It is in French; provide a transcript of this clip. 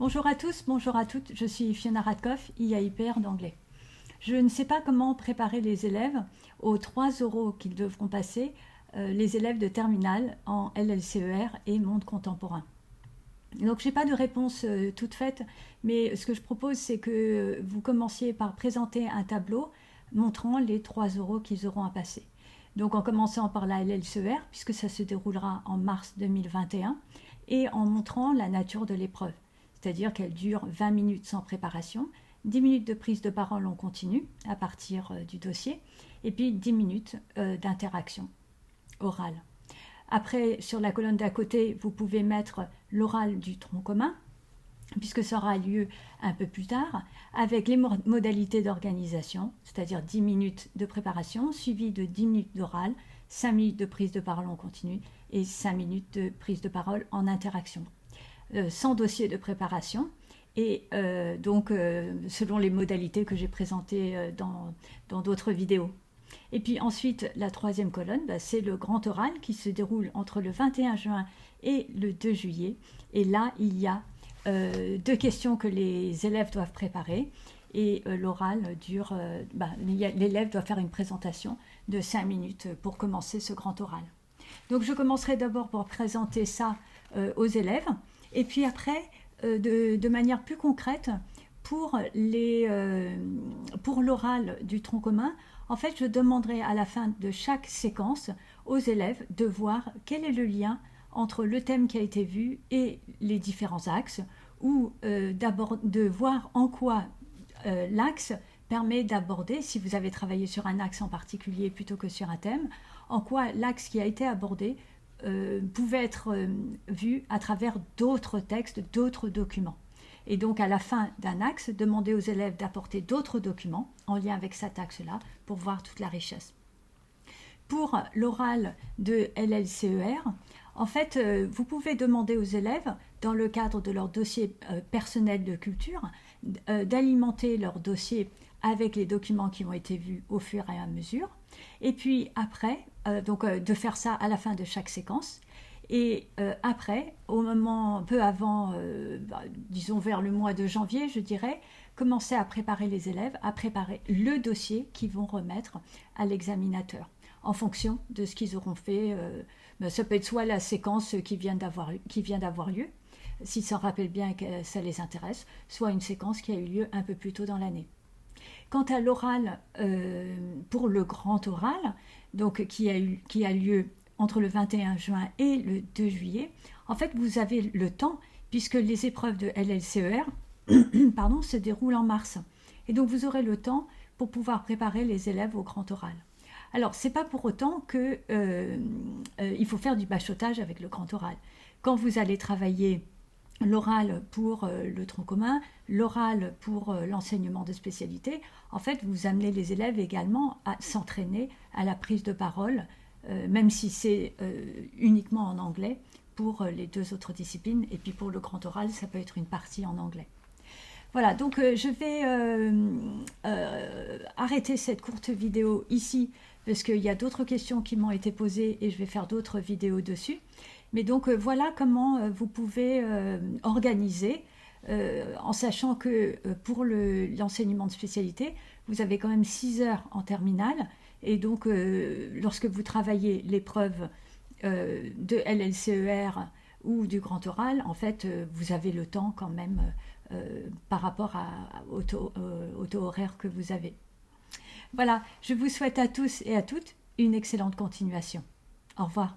Bonjour à tous, bonjour à toutes, je suis Fiona Radkoff, IAIPR d'anglais. Je ne sais pas comment préparer les élèves aux 3 oraux qu'ils devront passer, les élèves de terminale en LLCER et monde contemporain. Donc je n'ai pas de réponse toute faite, mais ce que je propose c'est que vous commenciez par présenter un tableau montrant les 3 oraux qu'ils auront à passer. Donc en commençant par la LLCER, puisque ça se déroulera en mars 2021, et en montrant la nature de l'épreuve. C'est-à-dire qu'elle dure 20 minutes sans préparation, 10 minutes de prise de parole en continu à partir du dossier, et puis 10 minutes d'interaction orale. Après, sur la colonne d'à côté, vous pouvez mettre l'oral du tronc commun, puisque ça aura lieu un peu plus tard, avec les modalités d'organisation, c'est-à-dire 10 minutes de préparation, suivi de 10 minutes d'oral, 5 minutes de prise de parole en continu et 5 minutes de prise de parole en interaction. Sans dossier de préparation, et selon les modalités que j'ai présentées dans d'autres vidéos. Et puis ensuite, la troisième colonne, c'est le grand oral qui se déroule entre le 21 juin et le 2 juillet. Et là, il y a 2 questions que les élèves doivent préparer. Et l'oral dure, l'élève doit faire une présentation de 5 minutes pour commencer ce grand oral. Donc je commencerai d'abord par présenter ça aux élèves. Et puis après, de manière plus concrète, pour l'oral du tronc commun, en fait, je demanderai à la fin de chaque séquence aux élèves de voir quel est le lien entre le thème qui a été vu et les différents axes, ou de voir en quoi l'axe permet d'aborder, si vous avez travaillé sur un axe en particulier plutôt que sur un thème, en quoi l'axe qui a été abordé pouvait être vu à travers d'autres textes, d'autres documents. Et donc à la fin d'un axe, demander aux élèves d'apporter d'autres documents en lien avec cet axe-là pour voir toute la richesse. Pour l'oral de LLCER, en fait, vous pouvez demander aux élèves, dans le cadre de leur dossier personnel de culture, d'alimenter leur dossier avec les documents qui ont été vus au fur et à mesure. Et puis après, de faire ça à la fin de chaque séquence. Et après, au moment, peu avant, disons vers le mois de janvier, je dirais, commencer à préparer les élèves, à préparer le dossier qu'ils vont remettre à l'examinateur, en fonction de ce qu'ils auront fait. Ça peut être soit la séquence qui vient d'avoir lieu, s'ils s'en rappellent bien que ça les intéresse, soit une séquence qui a eu lieu un peu plus tôt dans l'année. Quant à l'oral, pour le grand oral, donc qui a lieu entre le 21 juin et le 2 juillet, en fait, vous avez le temps, puisque les épreuves de LLCER se déroulent en mars. Et donc, vous aurez le temps pour pouvoir préparer les élèves au grand oral. Alors, ce n'est pas pour autant qu'il faut faire du bachotage avec le grand oral. Quand vous allez travailler l'oral pour le tronc commun, l'oral pour l'enseignement de spécialité, en fait, vous amenez les élèves également à s'entraîner à la prise de parole, même si c'est uniquement en anglais pour les 2 autres disciplines, et puis pour le grand oral, ça peut être une partie en anglais. Voilà, donc je vais arrêter cette courte vidéo ici, parce qu'il y a d'autres questions qui m'ont été posées et je vais faire d'autres vidéos dessus. Mais donc voilà comment vous pouvez organiser, en sachant que pour l'enseignement de spécialité, vous avez quand même 6 heures en terminale. Et donc lorsque vous travaillez l'épreuve de LLCER ou du grand oral, en fait, vous avez le temps quand même par rapport au taux horaire que vous avez. Voilà, je vous souhaite à tous et à toutes une excellente continuation. Au revoir.